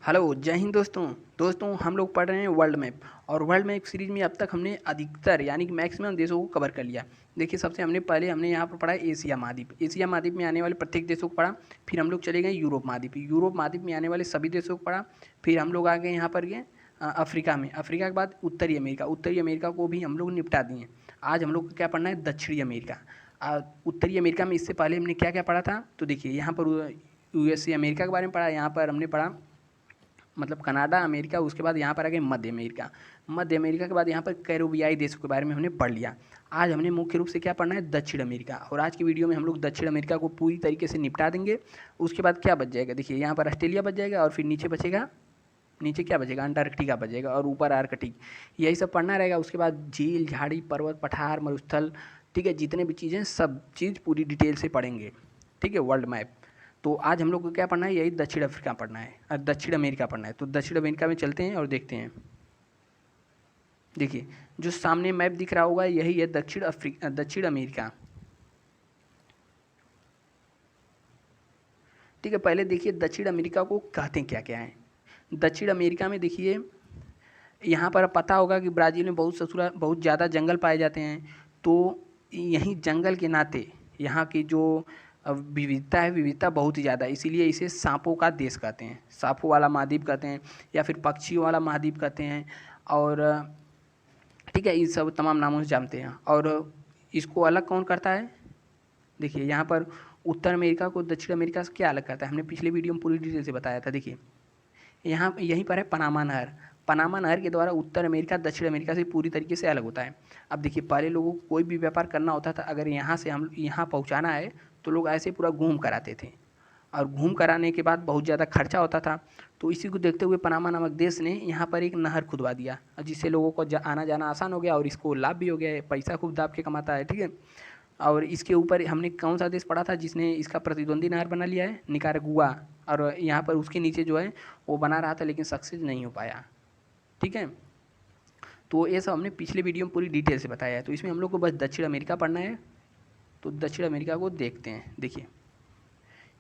Hello, जय हिंद दोस्तों। हम लोग पढ़ रहे हैं वर्ल्ड मैप। और वर्ल्ड मैप सीरीज में अब तक हमने अधिकतर यानी कि मैक्सिमम देशों को कवर कर लिया। देखिए, सबसे हमने यहाँ पर पढ़ा एशिया महाद्वीप। एशिया महाद्वीप में आने वाले प्रत्येक देशों को पढ़ा। फिर हम लोग चले गए यूरोप महाद्वीप। यूरोप महाद्वीप में आने वाले सभी देशों को पढ़ा। फिर हम लोग आ गए यहाँ पर गए अफ्रीका में। अफ्रीका के बाद उत्तरी अमेरिका। उत्तरी अमेरिका को भी हम लोग निपटा दिए। आज हम लोग को क्या पढ़ना है? दक्षिणी अमेरिका। उत्तरी अमेरिका में इससे पहले हमने क्या क्या पढ़ा था? तो देखिए, यहाँ पर यूएसए अमेरिका के बारे में पढ़ा। यहाँ पर हमने पढ़ा मतलब कनाडा, अमेरिका। उसके बाद यहाँ पर आ गए मध्य अमेरिका। मध्य अमेरिका के बाद यहाँ पर कैरोबियाई देशों के बारे में हमने पढ़ लिया। आज हमने मुख्य रूप से क्या पढ़ना है? दक्षिण अमेरिका। और आज की वीडियो में हम लोग दक्षिण अमेरिका को पूरी तरीके से निपटा देंगे। उसके बाद क्या बच जाएगा? देखिए, यहाँ पर ऑस्ट्रेलिया बच जाएगा और फिर नीचे बचेगा, नीचे क्या बचेगा? अंटार्कटिका बचेगा और ऊपर आर्कटिक। यही सब पढ़ना रहेगा। उसके बाद झील, झाड़ी, पर्वत, पठार, मरुस्थल, ठीक है, जितने भी चीज़ें सब चीज़ पूरी डिटेल से पढ़ेंगे। ठीक है, वर्ल्ड मैप। तो आज हम लोग को क्या पढ़ना है? यही दक्षिण अफ्रीका पढ़ना है और दक्षिण अमेरिका पढ़ना है। तो दक्षिण अमेरिका में चलते हैं और देखते हैं। देखिए, जो सामने मैप दिख रहा होगा यही है दक्षिण अमेरिका। ठीक है, पहले देखिए दक्षिण अमेरिका को कहते क्या क्या है। दक्षिण अमेरिका में देखिए, यहाँ पर पता होगा कि ब्राज़ील में बहुत ज़्यादा जंगल पाए जाते हैं। तो यहीं जंगल के नाते यहाँ की जो विविधता है, विविधता बहुत ही ज़्यादा है। इसीलिए इसे सांपों का देश कहते हैं, सांपों वाला महाद्वीप कहते हैं, या फिर पक्षियों वाला महाद्वीप कहते हैं। और ठीक है, इन सब तमाम नामों से जानते हैं। और इसको अलग कौन करता है? देखिए, यहाँ पर उत्तर अमेरिका को दक्षिण अमेरिका से क्या अलग करता है? हमने पिछले वीडियो में पूरी डिटेल से बताया था। देखिए, यहाँ यहीं पर है पनामा नहर। पनामा नहर के द्वारा उत्तर अमेरिका दक्षिण अमेरिका से पूरी तरीके से अलग होता है। अब देखिए, पहले लोगों को कोई भी व्यापार करना होता था, अगर यहाँ से हम यहाँ पहुँचाना है तो लोग ऐसे पूरा घूम कर आते थे। और घूम कर आने के बाद बहुत ज़्यादा खर्चा होता था। तो इसी को देखते हुए पनामा नामक देश ने यहाँ पर एक नहर खुदवा दिया, जिससे लोगों को आना जाना आसान हो गया और इसको लाभ भी हो गया है। पैसा खूब दाब के कमाता है। ठीक है, और इसके ऊपर हमने कौन सा देश पढ़ा था जिसने इसका प्रतिद्वंदी नहर बना लिया है? निकारागुआ। और यहाँ पर उसके नीचे जो है वो बना रहा था, लेकिन सक्सेस नहीं हो पाया। ठीक है, तो ये सब हमने पिछले वीडियो में पूरी डिटेल से बताया है। तो इसमें हम लोग को बस दक्षिण अमेरिका पढ़ना है। तो दक्षिण अमेरिका को देखते हैं। देखिए,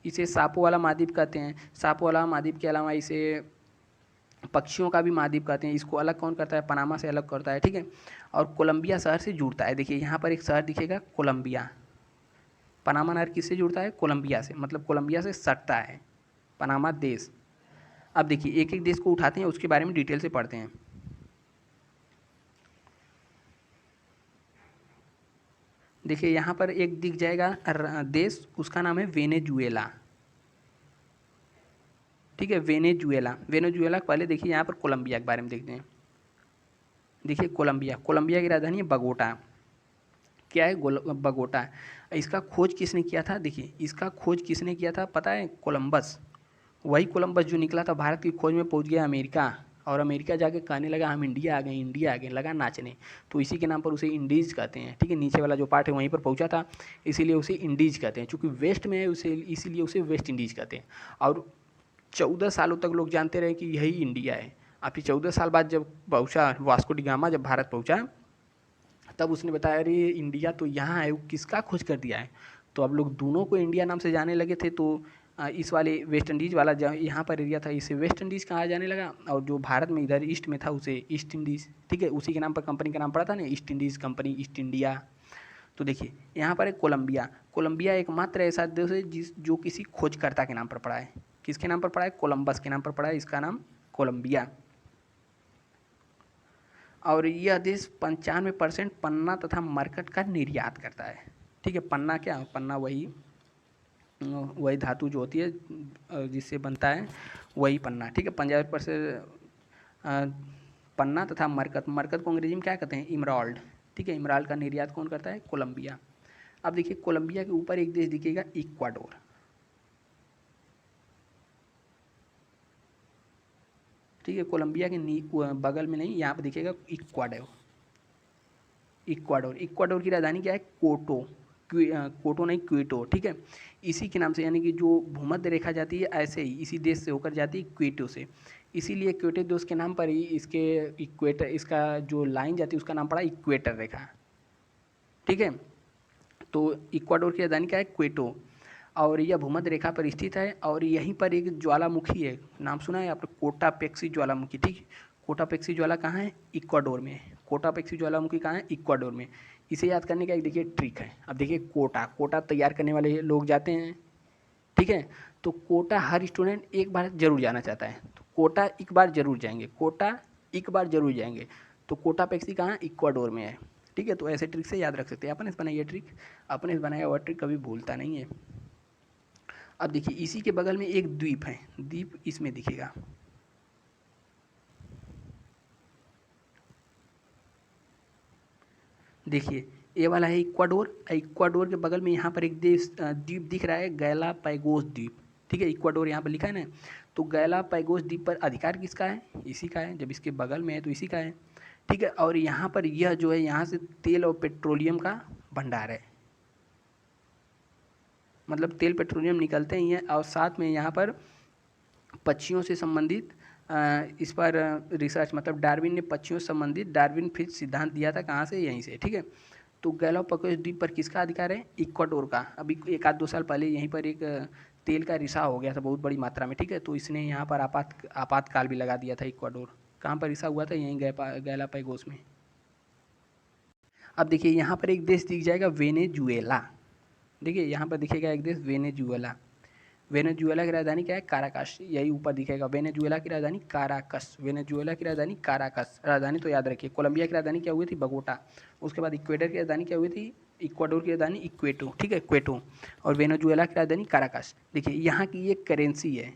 इसे सांपों वाला महाद्वीप कहते हैं। सांपों वाला महाद्वीप के अलावा इसे पक्षियों का भी महाद्वीप कहते हैं। इसको अलग कौन करता है? पनामा से अलग करता है। ठीक है, और कोलंबिया शहर से जुड़ता है। देखिए, यहाँ पर एक शहर दिखेगा, कोलंबिया। पनामा नहर किससे जुड़ता है? कोलंबिया से, मतलब कोलंबिया से सटता है पनामा देश। अब देखिए, एक एक देश को उठाते हैं, उसके बारे में डिटेल से पढ़ते हैं। देखिए, यहाँ पर एक दिख जाएगा देश, उसका नाम है वेनेजुएला। ठीक है, वेनेजुएला। वेनेजुएला पहले देखिए, यहाँ पर कोलंबिया के बारे में देखते हैं। देखिए, कोलंबिया, कोलंबिया की राजधानी है बगोटा। क्या है? बगोटा। इसका खोज किसने किया था? देखिए, इसका खोज किसने किया था पता है? कोलंबस। वही कोलंबस जो निकला था भारत की खोज में, पहुंच गया अमेरिका। और अमेरिका जाके कहने लगा हम इंडिया आ गए, इंडिया आ गए, लगा नाचने। तो इसी के नाम पर उसे इंडीज कहते हैं। ठीक है, नीचे वाला जो पार्ट है वहीं पर पहुंचा था, इसीलिए उसे इंडीज कहते हैं। चूँकि वेस्ट में है उसे, इसीलिए उसे वेस्ट इंडीज कहते हैं। और 14 सालों तक लोग जानते रहे कि यही इंडिया है। अब फिर 14 साल बाद जब पहुंचा वास्को डी गामा, जब भारत पहुंचा, तब उसने बताया अरे इंडिया तो यहाँ है। वो किसका खोज कर दिया है? तो अब लोग दोनों को इंडिया नाम से जाने लगे थे। तो इस वाले वेस्ट इंडीज़ वाला यहाँ पर एरिया था, इसे वेस्ट इंडीज़ कहा जाने लगा। और जो भारत में इधर ईस्ट में था उसे ईस्ट इंडीज़। ठीक है, उसी के नाम पर कंपनी का नाम पड़ा था ना, east Indies company, east India. तो देखिए, यहाँ पर है कोलंबिया। कोलंबिया एकमात्र ऐसा देश है जो किसी खोजकर्ता के नाम पर पड़ा है। किसके नाम पर पड़ा है? कोलंबस के नाम पर पड़ा है। इसका नाम कोलंबिया। और यह देश 95% पन्ना तथा मरकट का निर्यात करता है। ठीक है, पन्ना क्या? पन्ना वही धातु जो होती है जिससे बनता है, वही पन्ना। ठीक है, 50% पन्ना तथा मरकत। मरकत को अंग्रेजी में क्या कहते हैं? इमराल्ड। ठीक है, इमराल्ड का निर्यात कौन करता है? कोलंबिया। अब देखिए, कोलंबिया के ऊपर एक देश दिखेगा, इक्वाडोर। ठीक है, कोलंबिया के बगल में नहीं, यहाँ पर दिखेगा इक्वाडोर। इक्वाडोर, इक्वाडोर की राजधानी क्या है? कोटो। कोटो नहीं, क्वेटो। ठीक है, इसी के नाम से, यानी कि जो भूमध्य रेखा जाती है ऐसे ही इसी देश से होकर जाती है, क्वेटो से। इसीलिए क्वेटो देश के नाम पर ही इसके इक्वेटर, इसका जो लाइन जाती है उसका नाम पड़ा इक्वेटर रेखा। ठीक है, तो इक्वाडोर की राजधानी क्या है? क्वेटो। और यह भूमध्य रेखा पर स्थित है और यहीं पर एक ज्वालामुखी है, नाम सुना है आपने, कोटापेक्सी ज्वालामुखी, ठीक है। कोटापेक्सी ज्वाला कहाँ है? इक्वाडोर में है। कोटापेक्सी ज्वालामुखी कहाँ है? इक्वाडोर में। इसे याद करने का एक देखिए ट्रिक है। अब देखिए कोटा तैयार करने वाले लोग जाते हैं, ठीक है। तो कोटा हर स्टूडेंट एक बार जरूर जाना चाहता है, तो कोटा एक बार जरूर जाएंगे, कोटा एक बार जरूर जाएंगे। तो कोटापेक्सी कहाँ? इक्वाडोर में है, ठीक है। तो ऐसे ट्रिक से याद रख सकते हैं। अपने से बनाइए ट्रिक, अपने से बनाया हुआ ट्रिक कभी भूलता नहीं है। अब देखिए इसी के बगल में एक द्वीप है, द्वीप इसमें दिखेगा, देखिए ये वाला है इक्वाडोर। इक्वाडोर के बगल में यहाँ पर एक देश द्वीप दिख रहा है, गैलापागोस द्वीप, ठीक है। इक्वाडोर यहाँ पर लिखा है ना, तो गैलापागोस द्वीप पर अधिकार किसका है? इसी का है। जब इसके बगल में है तो इसी का है, ठीक है। और यहाँ पर यह जो है, यहाँ से तेल और पेट्रोलियम का भंडार है, मतलब तेल पेट्रोलियम निकलते ही हैं। और साथ में यहाँ पर पक्षियों से संबंधित इस पर रिसर्च, मतलब डार्विन ने पक्षियों से संबंधित डार्विन फिश सिद्धांत दिया था, कहाँ से? यहीं से, ठीक है। तो गैलापागोस द्वीप पर किसका अधिकार है? इक्वाडोर का। अभी एक आध 2 साल पहले यहीं पर एक तेल का रिसाव हो गया था बहुत बड़ी मात्रा में, ठीक है। तो इसने यहाँ पर आपातकाल भी लगा दिया था इक्वाडोर। कहाँ पर रिसाव हुआ था? यहीं गैलापागोस में। अब देखिए यहाँ पर एक देश दिख जाएगा, वेनेजुएला। देखिए यहाँ पर दिखेगा एक देश, वेनेजुएला। वेनेजुएला की राजधानी क्या है? काराकस। यही ऊपर दिखेगा, वेनेजुएला की राजधानी काराकस। वेनेजुएला की राजधानी काराकस। राजधानी तो याद रखिए। कोलंबिया की राजधानी क्या हुई थी? बगोटा। उसके बाद इक्वेडर की राजधानी क्या हुई थी? इक्वाडोर की राजधानी इक्वेटो, ठीक है, क्वेटो। और वेनेजुएला की राजधानी काराकस। देखिए यहाँ की एक करेंसी है,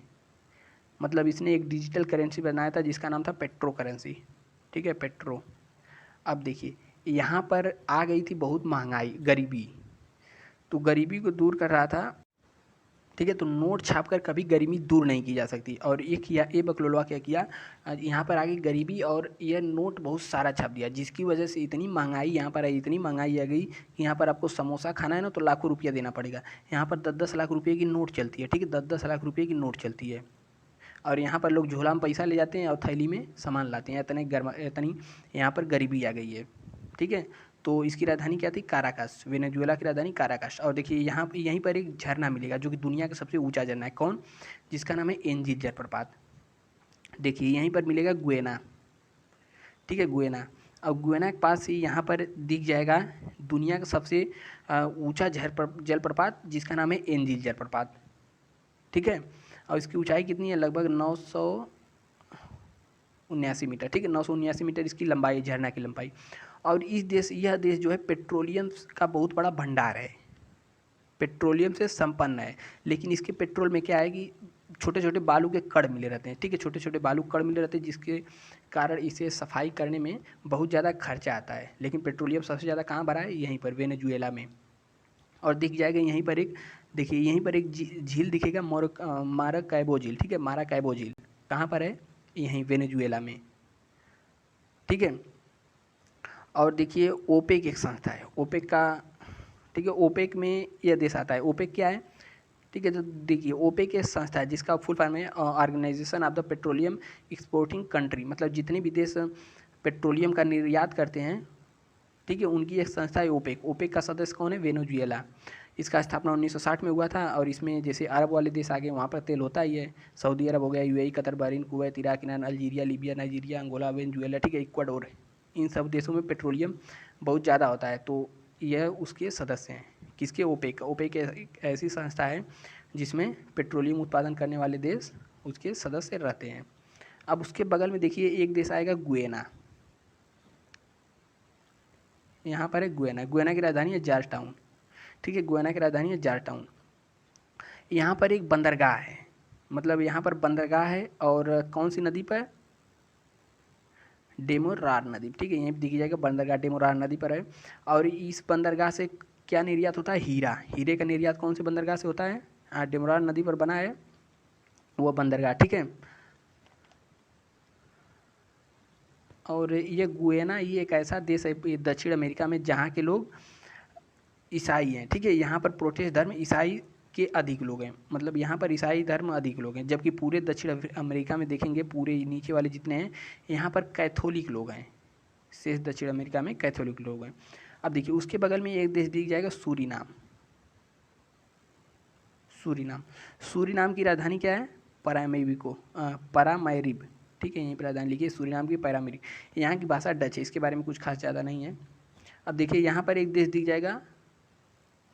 मतलब इसने एक डिजिटल करेंसी बनाया था जिसका नाम था पेट्रो करेंसी, ठीक है, पेट्रो। अब देखिए यहाँ पर आ गई थी बहुत महंगाई, गरीबी, तो गरीबी को दूर कर रहा था, ठीक है। तो नोट छापकर कभी गरीबी दूर नहीं की जा सकती। और ये किया, ये बकलोलवा क्या किया, यहाँ पर आ गई गरीबी और ये नोट बहुत सारा छाप दिया, जिसकी वजह से इतनी महंगाई यहाँ पर आई, इतनी महंगाई आ गई कि यहाँ पर आपको समोसा खाना है ना तो लाखों रुपया देना पड़ेगा। यहाँ पर 10-10 लाख रुपये की नोट चलती है, ठीक है, 10-10 लाख रुपये की नोट चलती है। और यहाँ पर लोग झोला में पैसा ले जाते हैं और थैली में सामान लाते हैं, इतनी यहाँ पर गरीबी आ गई है, ठीक है। तो इसकी राजधानी क्या थी? काराकस। वेनेजुएला की राजधानी काराकस। और देखिए यहाँ यहीं पर एक झरना मिलेगा जो कि दुनिया का सबसे ऊंचा झरना है। कौन? जिसका नाम है एंजिल जलप्रपात। देखिए यहीं पर मिलेगा गुएना, ठीक है, गुएना। और गुएना के पास ही यहाँ पर दिख जाएगा दुनिया का सबसे ऊंचा जलप्रपात, जिसका नाम है एंजिल जलप्रपात, ठीक है। और इसकी ऊंचाई कितनी है? लगभग 979 मीटर, ठीक है, 979 मीटर इसकी लंबाई है, झरना की लंबाई। और यह देश जो है पेट्रोलियम का बहुत बड़ा भंडार है, पेट्रोलियम से संपन्न है। लेकिन इसके पेट्रोल में क्या है कि छोटे छोटे बालू के कण मिले रहते हैं, ठीक है, छोटे छोटे बालू कण मिले रहते हैं, जिसके कारण इसे सफाई करने में बहुत ज़्यादा खर्चा आता है। लेकिन पेट्रोलियम सबसे ज़्यादा कहाँ भरा है? यहीं पर, वेनेजुएला में। और दिख जाएगा यहीं पर एक, देखिए यहीं पर एक झील दिखेगा, माराकैबो झील, ठीक है, माराकैबो झील कहाँ पर है? यहीं वेनेजुएला में, ठीक है। और देखिए ओपेक एक संस्था है, ओपेक का, ठीक है, ओपेक में यह देश आता है। ओपेक क्या है? ठीक है, तो देखिए ओपेक एक संस्था है जिसका फुल फॉर्म है organization of the petroleum exporting country, मतलब जितने भी देश पेट्रोलियम का निर्यात करते हैं, ठीक है, उनकी एक संस्था है ओपेक। ओपेक का सदस्य कौन है? वेनेजुएला। इसका स्थापना 1960 में हुआ था। और इसमें जैसे अरब वाले देश आ गए, वहाँ पर तेल होता ही है, सऊदी अरब हो गया, UAE, Qatar, Bahrain, Kuwait, Iraq, Iran, Algeria, Libya, Nigeria, Angola, Venezuela, ठीक है, इक्वाडोर, इन सब देशों में पेट्रोलियम बहुत ज़्यादा होता है। तो यह उसके सदस्य हैं, किसके? ओपेक। ओपेक एक ऐसी संस्था है जिसमें पेट्रोलियम उत्पादन करने वाले देश उसके सदस्य रहते हैं। अब उसके बगल में देखिए एक देश आएगा गुएना, यहाँ पर है गुएना। गुएना की राजधानी है जॉर्ज टाउन, ठीक है, गुएना की राजधानी है जॉर्ज टाउन। यहाँ पर एक बंदरगाह है, मतलब यहाँ पर बंदरगाह है, और कौन सी नदी पर? डेमोरार नदी, ठीक है, यहीं दिख जाएगा बंदरगाह, डेमोरार नदी पर है। और इस बंदरगाह से क्या निर्यात होता है? हीरा। हीरे का निर्यात कौन से बंदरगाह से होता है? डेमोरार नदी पर बना है वो बंदरगाह, ठीक है। और ये गुएना, ये एक ऐसा देश है दक्षिण अमेरिका में जहाँ के लोग ईसाई हैं, ठीक है। यहाँ पर प्रोटेस्ट धर्म ईसाई के अधिक लोग हैं, मतलब यहाँ पर ईसाई धर्म अधिक लोग हैं, जबकि पूरे दक्षिण अमेरिका में देखेंगे, पूरे नीचे वाले जितने हैं, यहाँ पर कैथोलिक लोग हैं। शेष दक्षिण अमेरिका में कैथोलिक लोग हैं। अब देखिए उसके बगल में एक देश दिख जाएगा, सूरीनाम। सूरीनाम। सूरीनाम की राजधानी क्या है? परामैरिब। ठीक है, यहीं पर राजधानी लिखिए सूरीनाम की पैरामीरी। यहाँ की भाषा डच है, इसके बारे में कुछ खास ज़्यादा नहीं है। अब देखिए यहाँ पर एक देश दिख जाएगा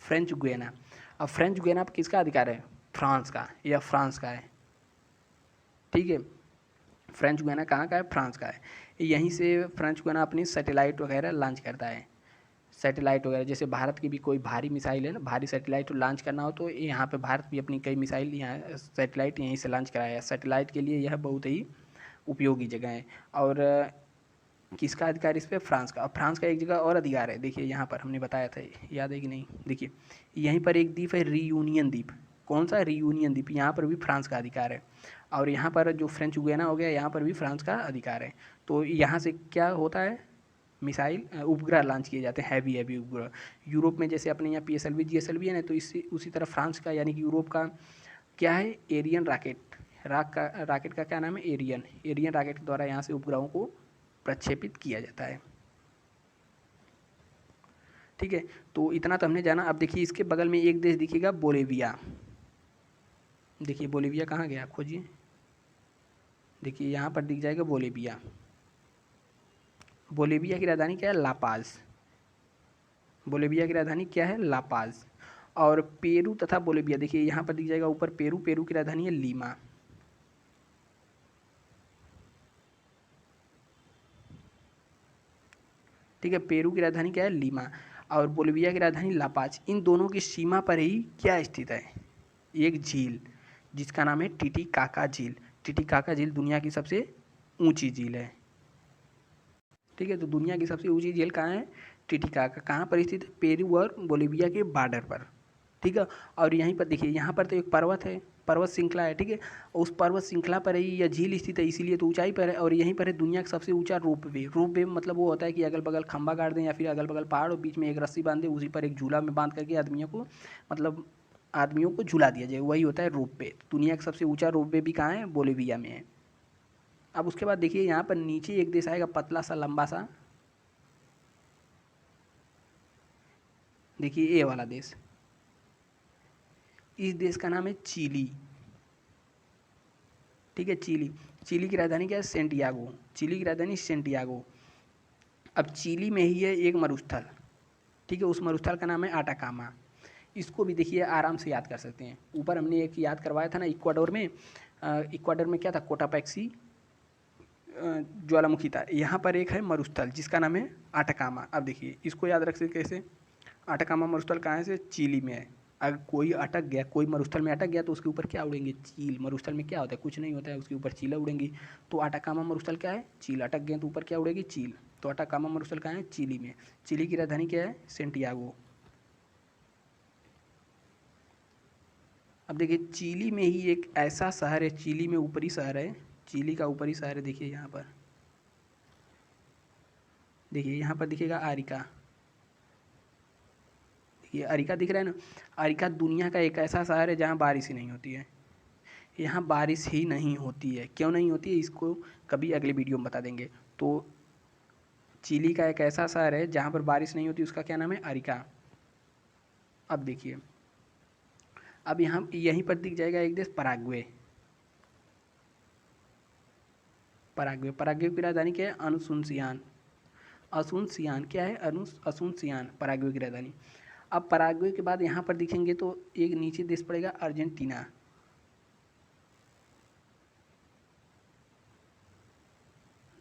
फ्रेंच गुयाना। अब फ्रेंच गुयाना पर किसका अधिकार है? फ्रांस का, या फ्रांस का है। ठीक है, फ्रेंच गुयाना कहाँ का है? फ्रांस का है। यहीं से फ्रेंच गुयाना अपनी सैटेलाइट वगैरह लॉन्च करता है। सैटेलाइट वगैरह जैसे भारत की भी कोई भारी मिसाइल है ना, भारी सैटेलाइट लॉन्च करना हो तो यहाँ पे भारत भी अपनी कई मिसाइल यहाँ सैटेलाइट यहीं से लॉन्च कराया है। सैटेलाइट के लिए यह बहुत ही उपयोगी जगह है। और किसका अधिकार इस पर? फ्रांस का। और फ्रांस का एक जगह और अधिकार है, देखिए यहाँ पर हमने बताया था, याद है कि नहीं? देखिए यहीं पर एक द्वीप है रियूनियन द्वीप। कौन सा? रियूनियन द्वीप। यहाँ पर भी फ्रांस का अधिकार है। और यहाँ पर जो फ्रेंच गुयाना हो गया, यहाँ पर भी फ्रांस का अधिकार है। तो यहाँ से क्या होता है? मिसाइल उपग्रह लॉन्च किए जाते हैं, हैवी उपग्रह। यूरोप में जैसे अपने यहाँ PSLV GSLV है ना, तो इससे उसी तरह फ्रांस का यानी कि यूरोप का क्या है? Ariane rocket. रॉकेट का क्या नाम है? एरियन रॉकेट के द्वारा यहाँ से उपग्रहों को प्रक्षेपित किया जाता है। ठीक है, तो इतना तो हमने जाना। अब देखिए इसके बगल में एक देश दिखेगा, बोलिविया। देखिए बोलिविया कहाँ गया? खोजिए। देखिए यहाँ पर दिख जाएगा बोलिविया। बोलिविया की राजधानी क्या है? लापाज। बोलिविया की राजधानी क्या है? लापाज। और पेरू तथा बोलिविया, देखिए यहाँ पर दिख जाएगा ऊपर पेरू। पेरू की राजधानी है लीमा। ठीक है, पेरू की राजधानी क्या है? लीमा। और बोलिविया की राजधानी लापाज। इन दोनों की सीमा पर ही क्या स्थित है? एक झील जिसका नाम है टिटिकाका झील। टिटिकाका झील दुनिया की सबसे ऊंची झील है। ठीक है, तो दुनिया की सबसे ऊंची झील कहाँ है? टिटिकाका। कहाँ पर स्थित है? पेरू और बोलिविया के बॉर्डर पर। ठीक है, और यहीं पर देखिए यहाँ पर तो एक पर्वत है, पर्वत श्रृंखला है। ठीक है, उस पर्वत श्रृंखला पर ही यह झील स्थित है, इसीलिए तो ऊंचाई पर है। और यहीं पर है दुनिया का सबसे ऊंचा रोपवे। रोपवे मतलब वो होता है कि अगल बगल खंभा गाड़ दें या फिर अगल बगल पहाड़ और बीच में एक रस्सी बांध दें, उसी पर एक झूला में बांध करके आदमियों को झुला दिया जाए, वही होता है रोपवे। दुनिया का सबसे ऊंचा रोपवे भी कहाँ है? बोलिविया में है। अब उसके बाद देखिए यहाँ पर नीचे एक देश आएगा, पतला सा लंबा सा। देखिए ये वाला देश, इस देश का नाम है चिली। ठीक है, चिली। चिली की राजधानी क्या है? सेंटियागो। चिली की राजधानी सेंटियागो। अब चिली में ही है एक मरुस्थल। ठीक है, उस मरुस्थल का नाम है आटाकामा। इसको भी देखिए आराम से याद कर सकते हैं। ऊपर हमने एक याद करवाया था ना, इक्वाडोर में। इक्वाडोर में क्या था? कोटापैक्सी ज्वालामुखी था। यहाँ पर एक है मरुस्थल जिसका नाम है आटाकामा। अब देखिए इसको याद रख सकते कैसे? आटाकामा मरुस्थल कहाँ से? चिली में है। अगर कोई अटक गया, कोई मरुस्थल में अटक गया तो उसके ऊपर क्या उड़ेंगे? चील। मरुस्थल में क्या होता है? कुछ नहीं होता है, उसके ऊपर चीला उड़ेंगी। तो आटाकामा मरुस्थल क्या है? चील। अटक गए तो ऊपर क्या उड़ेगी? चील। तो आटाकामा मरुस्थल कहाँ है? चिली में। चिली की राजधानी क्या है? सेंटियागो। अब देखिए चिली में ही एक ऐसा शहर है, चिली में ऊपरी शहर है, चिली का ऊपरी शहर है। देखिए यहाँ पर, देखिए यहाँ पर दिखेगा आरिका। देखिए अरिका दिख रहा है ना? अरिका दुनिया का एक ऐसा शहर है जहाँ बारिश ही नहीं होती है। यहाँ बारिश ही नहीं होती है। क्यों नहीं होती है इसको कभी अगले वीडियो में बता देंगे। तो चिली का एक ऐसा शहर है जहाँ पर बारिश नहीं होती, उसका क्या नाम है? अरिका। अब देखिए, अब यहाँ यहीं पर दिख जाएगा एक देश, पराग्वे। पराग्वे। पराग्वे की राजधानी क्या है? अनुसुनसियान। असुनसियान क्या है? असुनसियान पराग्वे की राजधानी। अब पराग्वे के बाद यहाँ पर दिखेंगे तो एक नीचे देश पड़ेगा, अर्जेंटीना।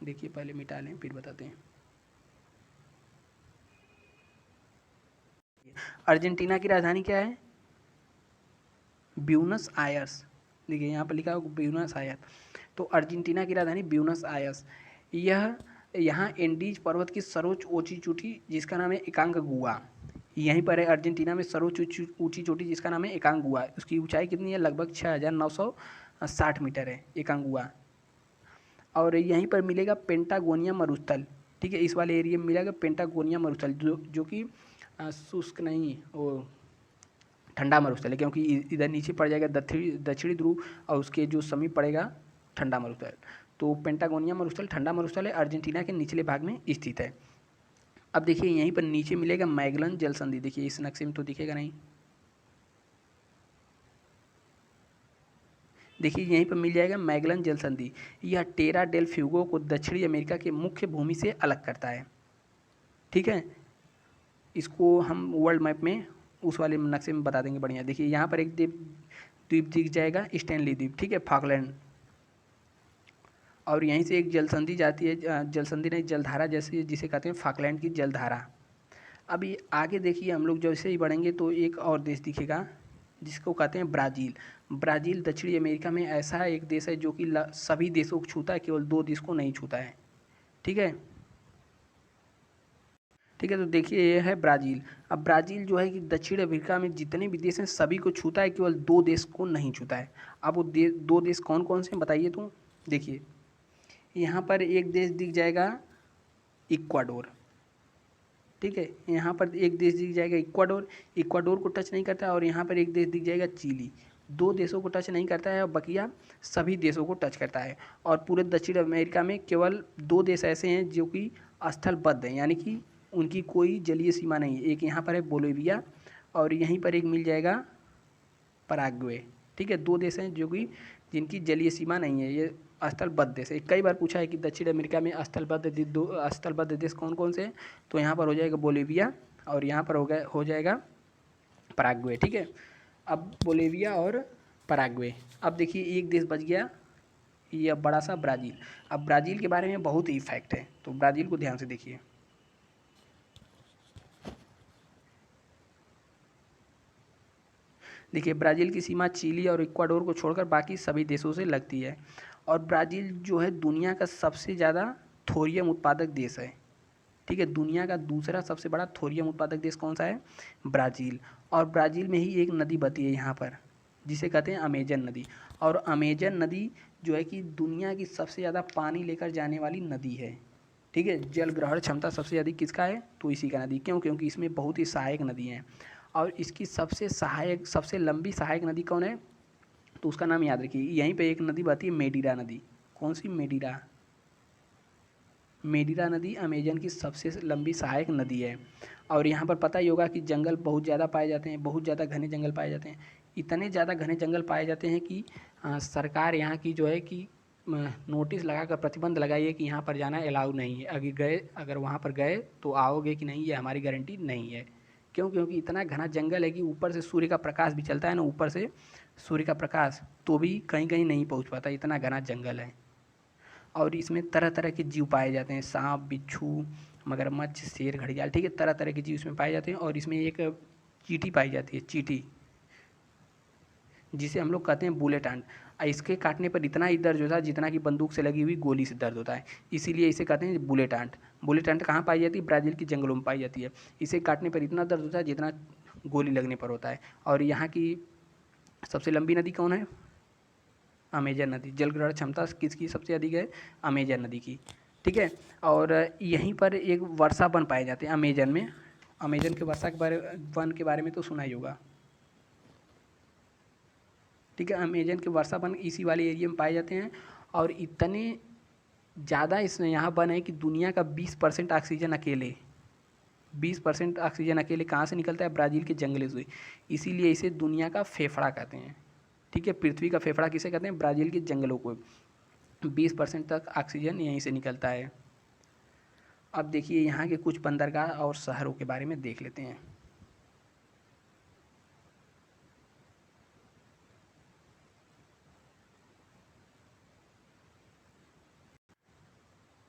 देखिए पहले मिटा लें फिर बताते हैं। अर्जेंटीना की राजधानी क्या है? Buenos Aires. देखिए यहाँ पर लिखा होगा ब्यूनस आयर्स। तो अर्जेंटीना की राजधानी ब्यूनस आयर्स। यह यहाँ एंडीज पर्वत की सर्वोच्च ऊंची चोटी जिसका नाम है एकांकगुआ, यहीं पर है अर्जेंटीना में सर्वोच्च ऊंची चोटी जिसका नाम है एकांगुआ। उसकी ऊंचाई कितनी है? लगभग 6960 मीटर है एकांगुआ। और यहीं पर मिलेगा पेंटागोनिया मरुस्थल। ठीक है, इस वाले एरिया में मिलेगा पेंटागोनिया मरुस्थल, जो कि शुष्क नहीं, वो ठंडा मरुस्थल है, क्योंकि इधर नीचे पड़ जाएगा दक्षिणी ध्रुव और उसके जो समीप पड़ेगा ठंडा मरुस्थल। तो पेंटागोनिया मरुस्थल ठंडा मरुस्थल है, अर्जेंटीना के निचले भाग में स्थित है। अब देखिए यहीं पर नीचे मिलेगा मैगलन जल संधि। देखिए इस नक्शे में तो दिखेगा नहीं। देखिए यहीं पर मिल जाएगा मैगलन जल संधि। यह टेरा डेल फ्यूगो को दक्षिणी अमेरिका के मुख्य भूमि से अलग करता है। ठीक है, इसको हम वर्ल्ड मैप में उस वाले नक्शे में बता देंगे बढ़िया। देखिए यहाँ पर एक द्वीप द्वीप दिख जाएगा, स्टैनली द्वीप, ठीक है, फॉकलैंड। और यहीं से एक जल संधि जाती है, जल संधि नहीं, जलधारा जैसे जिसे कहते हैं फॉकलैंड की जलधारा। अभी आगे देखिए हम लोग जैसे ही बढ़ेंगे तो एक और देश दिखेगा जिसको कहते हैं ब्राज़ील। ब्राज़ील दक्षिणी अमेरिका में ऐसा एक देश है जो कि सभी देशों को छूता है, केवल 2 देश को नहीं छूता है। ठीक है, ठीक है, तो देखिए ये है ब्राज़ील। अब ब्राज़ील जो है कि दक्षिण अमेरिका में जितने भी देश हैं सभी को छूता है, केवल 2 देश को नहीं छूता है। अब वो 2 देश कौन कौन से हैं बताइए। तो देखिए यहाँ पर एक देश दिख जाएगा इक्वाडोर। ठीक है, यहाँ पर एक देश दिख जाएगा इक्वाडोर, इक्वाडोर को टच नहीं करता है। और यहाँ पर एक देश दिख जाएगा चिली, 2 देशों को टच नहीं करता है और बकिया सभी देशों को टच करता है। और पूरे दक्षिण अमेरिका में केवल 2 देश ऐसे हैं जो कि स्थलबद्ध हैं, यानी कि उनकी कोई जलीय सीमा नहीं है। एक यहाँ पर है बोलिविया और यहीं पर एक मिल जाएगा पराग्वे। ठीक है, 2 देश हैं जो कि जिनकी जलीय सीमा नहीं है, ये स्थलबद्ध देश है। कई बार पूछा है कि दक्षिण अमेरिका में स्थलबद्ध देश कौन कौन से हैं, तो यहाँ पर हो जाएगा बोलिविया और यहाँ पर हो जाएगा पराग्वे। ठीक है, अब बोलिविया और पराग्वे। अब देखिए एक देश बच गया, ये बड़ा सा ब्राज़ील। अब ब्राज़ील के बारे में बहुत ही फैक्ट है, तो ब्राज़ील को ध्यान से देखिए। देखिए ब्राज़ील की सीमा चिली और इक्वाडोर को छोड़कर बाकी सभी देशों से लगती है। और ब्राज़ील जो है दुनिया का सबसे ज़्यादा थोरियम उत्पादक देश है। ठीक है, दुनिया का दूसरा सबसे बड़ा थोरियम उत्पादक देश कौन सा है? ब्राज़ील। और ब्राज़ील में ही एक नदी बहती है यहाँ पर जिसे कहते हैं अमेजन नदी। और अमेजन नदी जो है कि दुनिया की सबसे ज़्यादा पानी लेकर जाने वाली नदी है। ठीक है, जल ग्रहण क्षमता सबसे अधिक किसका है? तो इसी का नदी। क्यों? क्योंकि इसमें बहुत ही सहायक नदी हैं। और इसकी सबसे लंबी सहायक नदी कौन है? तो उसका नाम याद रखिए। यहीं पे एक नदी बहती है, मेडीरा नदी। कौन सी? मेडीरा। मेडीरा नदी अमेजन की सबसे लंबी सहायक नदी है। और यहाँ पर पता ही होगा कि जंगल बहुत ज़्यादा पाए जाते हैं, बहुत ज़्यादा घने जंगल पाए जाते हैं। इतने ज़्यादा घने जंगल पाए जाते हैं कि सरकार यहाँ की जो है कि नोटिस लगाकर प्रतिबंध लगाई है कि यहाँ पर जाना अलाउ नहीं है। अगर वहाँ पर गए तो आओगे कि नहीं, ये हमारी गारंटी नहीं है। क्यों? क्योंकि इतना घना जंगल है कि ऊपर से सूर्य का प्रकाश भी चलता है ना, ऊपर से सूर्य का प्रकाश, तो भी कहीं कहीं नहीं पहुँच पाता, इतना घना जंगल है। और इसमें तरह तरह के जीव पाए जाते हैं, सांप, बिच्छू, मगरमच्छ, शेर, घड़ियाल। ठीक है, तरह तरह के जीव इसमें पाए जाते हैं। और इसमें एक चींटी पाई जाती है, चींटी, जिसे हम लोग कहते हैं बुलेट आंट। इसके काटने पर इतना ही दर्द होता है जितना कि बंदूक से लगी हुई गोली से दर्द होता है, इसीलिए इसे कहते हैं बुलेट आंट। बुलेट आंट कहाँ पाई जाती है? ब्राज़ील के जंगलों में पाई जाती है। इसे काटने पर इतना दर्द होता है जितना गोली लगने पर होता है। और यहाँ की सबसे लंबी नदी कौन है? अमेजन नदी। जल ग्रहण क्षमता किसकी सबसे अधिक है? अमेजन नदी की। ठीक है, और यहीं पर एक वर्षा वन पाए जाते हैं अमेजन में। अमेजन के वन के बारे में तो सुना ही होगा। ठीक है, अमेजन के वर्षा वन इसी वाले एरिया में पाए जाते हैं। और इतने ज़्यादा इसमें यहाँ वन है कि दुनिया का 20% ऑक्सीजन अकेले 20% ऑक्सीजन अकेले कहाँ से निकलता है? ब्राज़ील के जंगलों से। इसीलिए इसे दुनिया का फेफड़ा कहते हैं। ठीक है, पृथ्वी का फेफड़ा किसे कहते हैं? ब्राज़ील के जंगलों को। 20% तक ऑक्सीजन यहीं से निकलता है। अब देखिए यहाँ के कुछ बंदरगाह और शहरों के बारे में देख लेते हैं।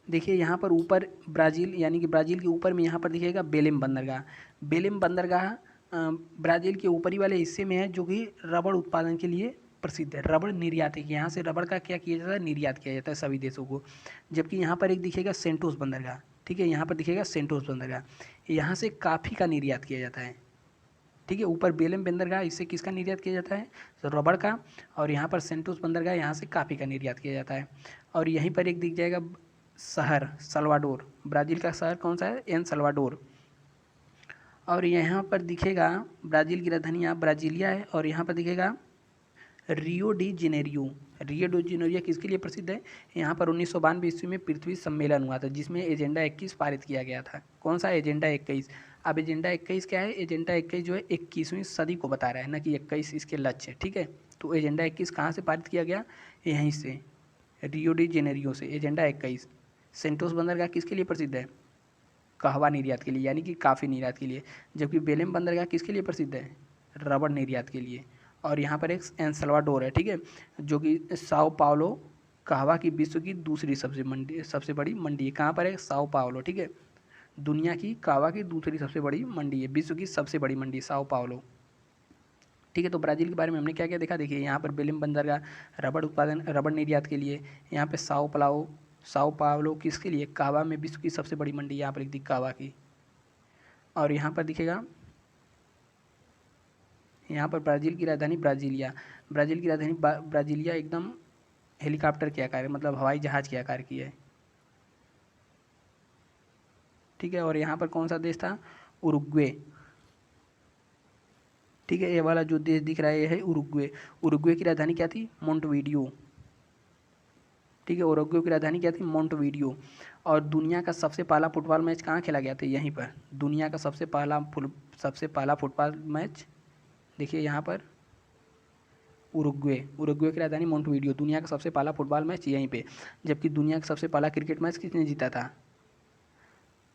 देखिए यहाँ पर ऊपर ब्राज़ील, यानी कि ब्राज़ील के ऊपर में यहाँ पर दिखेगा बेलेम बंदरगाह। बेलेम बंदरगाह ब्राज़ील के ऊपरी वाले हिस्से में है, जो कि रबड़ उत्पादन के लिए प्रसिद्ध है। रबड़ निर्यात है, यहाँ से रबड़ का क्या किया जाता है? निर्यात किया जाता है सभी देशों को। जबकि यहाँ पर एक दिखेगा सेंटोस बंदरगाह। ठीक है, यहाँ पर दिखेगा सेंटोस बंदरगाह, यहाँ से काफ़ी का निर्यात किया जाता है। ठीक है, ऊपर बेलेम बंदरगाह, इससे किसका निर्यात किया जाता है? तो रबड़ का। और यहाँ पर सेंटोस बंदरगाह, यहाँ से काफ़ी का निर्यात किया जाता है। और यहीं पर एक दिख जाएगा शहर सल्वाडोर। ब्राज़ील का शहर कौन सा है? San Salvador. और यहाँ पर दिखेगा ब्राज़ील की राजधानी यहाँ ब्राज़ीलिया है। और यहाँ पर दिखेगा Rio de Janeiro. Rio de Janeiro किसके लिए प्रसिद्ध है? यहाँ पर 1992 ईस्वी में पृथ्वी सम्मेलन हुआ था, जिसमें एजेंडा 21 पारित किया गया था। कौन सा? एजेंडा 21। अब एजेंडा 21 क्या है? एजेंडा 21 जो है 21वीं सदी को बता रहा है, न कि 21 इसके लक्ष्य है। ठीक है, तो एजेंडा 21 कहाँ से पारित किया गया? यहीं से, रियो डी जेनेरियो से। एजेंडा 21। सेंटोस बंदरगाह किसके लिए प्रसिद्ध है? कहवा निर्यात के लिए, यानी कि काफ़ी निर्यात के लिए। जबकि बेलेम बंदरगाह किसके लिए प्रसिद्ध है? रबड़ निर्यात के लिए। और यहाँ पर एक एल साल्वाडोर है, ठीक है, जो कि साओ पाउलो कहवा की विश्व की दूसरी सबसे बड़ी मंडी है। कहाँ पर है? साओ पाउलो, ठीक है, दुनिया की कहवा की दूसरी सबसे बड़ी मंडी है, विश्व की सबसे बड़ी मंडी साओ पाउलो, ठीक है। तो ब्राज़ील के बारे में हमने क्या क्या देखा? देखिए यहाँ पर बेलेम बंदरगाह रबड़ उत्पादन, रबड़ निर्यात के लिए। यहाँ पे साओ पाउलो किसके लिए? कहवा में विश्व की सबसे बड़ी मंडी, यहाँ पर लिख दी कहवा की। और यहाँ पर दिखेगा, यहाँ पर ब्राज़ील की राजधानी ब्राज़ीलिया। ब्राज़ील की राजधानी ब्राज़ीलिया एकदम हेलीकॉप्टर के आकार है, मतलब हवाई जहाज़ के आकार की है, ठीक है। और यहाँ पर कौन सा देश था? उरुग्वे, ठीक है। ये वाला जो देश दिख रहा है ये है उरुग्वे। उरुग्वे की राजधानी क्या थी? मोंटवीडियो, ठीक है। उरुग्वे की राजधानी क्या थी? मोंटवीडियो। और दुनिया का सबसे पहला फुटबॉल मैच कहाँ खेला गया था? यहीं पर। दुनिया का सबसे पहला फुटबॉल मैच देखिए यहाँ पर उरुग्वे की राजधानी मोंटवीडियो। दुनिया का सबसे पहला फुटबॉल मैच यहीं पे। जबकि दुनिया का सबसे पहला क्रिकेट मैच किसने जीता था?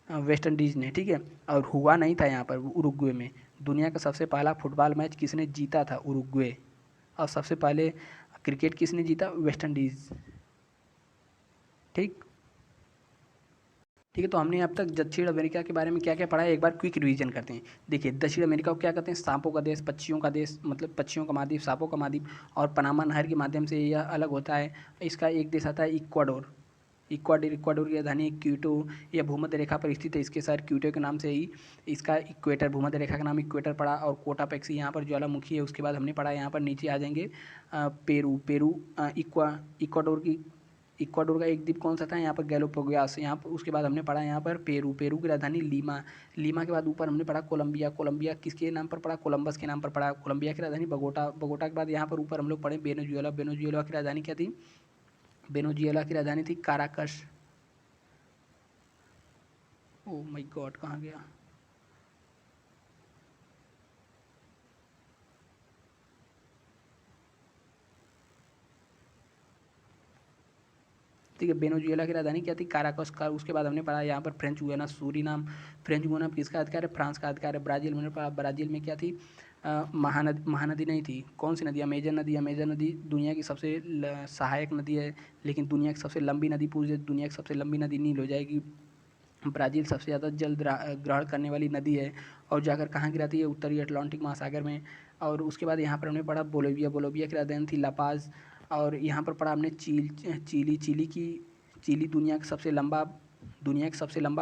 वेस्ट इंडीज़ ने, ठीक है। और हुआ नहीं था यहाँ पर उरुग्वे में। दुनिया का सबसे पहला फुटबॉल मैच किसने जीता था? उरुग्वे। और सबसे पहले क्रिकेट किसने जीता? वेस्ट इंडीज़, ठीक, ठीक है। तो हमने अब तक दक्षिण अमेरिका के बारे में क्या क्या पढ़ा है, एक बार क्विक रिवीजन करते हैं। देखिए दक्षिण अमेरिका को क्या कहते हैं? सांपों का देश, पक्षियों का देश, मतलब पक्षियों का महाद्वीप, सांपों का महाद्वीप। और पनामा नहर के माध्यम से यह अलग होता है। इसका एक देश आता है इक्वाडोर। इक्वाडोर की राजधानी क्यूटो। यह भूमध्य रेखा पर स्थित है। इसके शहर क्यूटो के नाम से ही इसका इक्वेटर, भूमध्य रेखा का नाम इक्वेटर पड़ा। और कोटापेक्सी यहाँ पर ज्वालामुखी है। उसके बाद हमने पढ़ा यहाँ पर नीचे आ जाएंगे पेरू। इक्वाडोर का एक द्वीप कौन सा था? यहाँ पर गैलोपोगास। यहाँ पर उसके बाद हमने पढ़ा यहाँ पर पेरू की राजधानी लीमा के बाद ऊपर हमने पढ़ा कोलंबिया किसके नाम पर पढ़ा? कोलंबस के नाम पर पढ़ा। कोलंबिया की राजधानी बगोटा के बाद यहाँ पर ऊपर हम लोग पढ़े वेनेजुएला की राजधानी क्या थी? वेनेजुएला की राजधानी थी काराकस। ओ माय गॉड, कहाँ गया? ठीक है, वेनेजुएला की राजधानी क्या थी? काराकस। उसके बाद हमने पढ़ा यहाँ पर French Guiana, Suriname. French Guiana किसका अधिकार है? फ्रांस का अधिकार है। ब्राज़ील में पढ़ा, ब्राज़ील में क्या थी? महानदी नहीं थी। कौन सी नदी? अमेजन नदी। अमेजन नदी दुनिया की सबसे सहायक नदी है, लेकिन दुनिया की सबसे लंबी नदी पूछे, दुनिया की सबसे लंबी नदी नील हो जाएगी। ब्राज़ील सबसे ज़्यादा जल ग्रहण करने वाली नदी है। और जाकर कहाँ गिराती है? उत्तरी अटलांटिक महासागर में। और उसके बाद यहाँ पर हमने पढ़ा बोलोविया की राजधानी थी लापाज। और यहाँ पर पढ़ा हमने चिली दुनिया की सबसे लंबा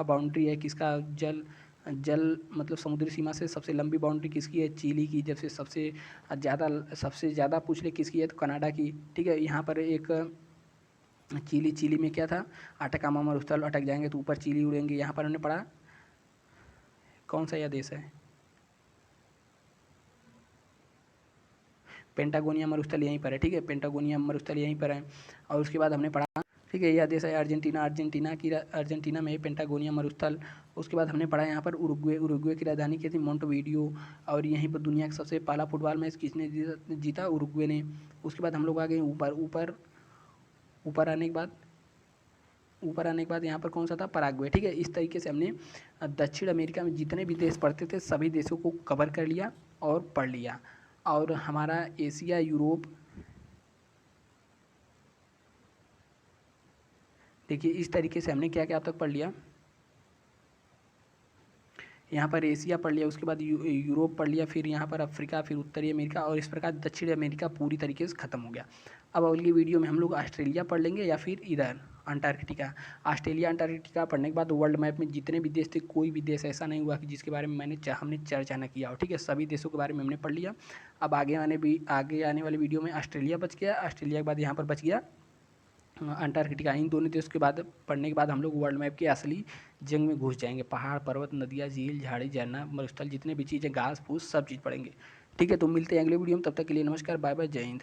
बाउंड्री है किसका? जल मतलब समुद्री सीमा से सबसे लंबी बाउंड्री किसकी है? चिली की। जब से सबसे ज़्यादा पूछ ले किसकी है? तो कनाडा की, ठीक है। यहाँ पर एक चिली में क्या था? अटकामा मरुस्थल। अटक जाएंगे तो ऊपर चिली उड़ेंगे। यहाँ पर हमने पढ़ा कौन सा यह देश है? पेंटागोनिया मरुस्थल यहीं पर है, ठीक है, पेंटागोनिया मरुस्थल यहीं पर है। और उसके बाद हमने पढ़ा, ठीक है, यह देश है अर्जेंटीना। अर्जेंटीना में पेंटागोनिया मरुस्थल। उसके बाद हमने पढ़ा यहाँ पर उरुग्वे की राजधानी क्या थी? मोंटवीडियो। और यहीं पर दुनिया का सबसे पहला फुटबॉल मैच किसने जीता? उरुग्वे ने। उसके बाद हम लोग आ गए ऊपर आने के बाद यहाँ पर कौन सा था? पराग्वे, ठीक है। इस तरीके से हमने दक्षिण अमेरिका में जितने भी देश पढ़ते थे सभी देशों को कवर कर लिया और पढ़ लिया। और हमारा एशिया, यूरोप, देखिए इस तरीके से हमने क्या क्या अब तक पढ़ लिया। यहाँ पर एशिया पढ़ लिया, उसके बाद यूरोप पढ़ लिया, फिर यहाँ पर अफ्रीका, फिर उत्तरी अमेरिका, और इस प्रकार दक्षिण अमेरिका पूरी तरीके से ख़त्म हो गया। अब अगली वीडियो में हम लोग ऑस्ट्रेलिया पढ़ लेंगे या फिर इधर अंटार्कटिका। ऑस्ट्रेलिया अंटार्कटिका पढ़ने के बाद वर्ल्ड मैप में जितने भी देश थे, कोई भी देश ऐसा नहीं हुआ कि जिसके बारे में हमने चर्चा न किया हो, ठीक है। सभी देशों के बारे में हमने पढ़ लिया। अब आगे आने वाले वीडियो में ऑस्ट्रेलिया बच गया। ऑस्ट्रेलिया के बाद यहाँ पर बच गया अंटार्कटिका। इन दोनों देशों के बाद पढ़ने के बाद हम लोग वर्ल्ड मैप के असली जंग में घुस जाएंगे। पहाड़, पर्वत, नदियाँ, झील, झाड़ी, झरना, मरुस्थल, जितने भी चीज़ें, घास फूस, सब चीज़ पढ़ेंगे, ठीक है। तो मिलते हैं अगले वीडियो में, तब तक के लिए नमस्कार, बाय बाय, जय हिंद।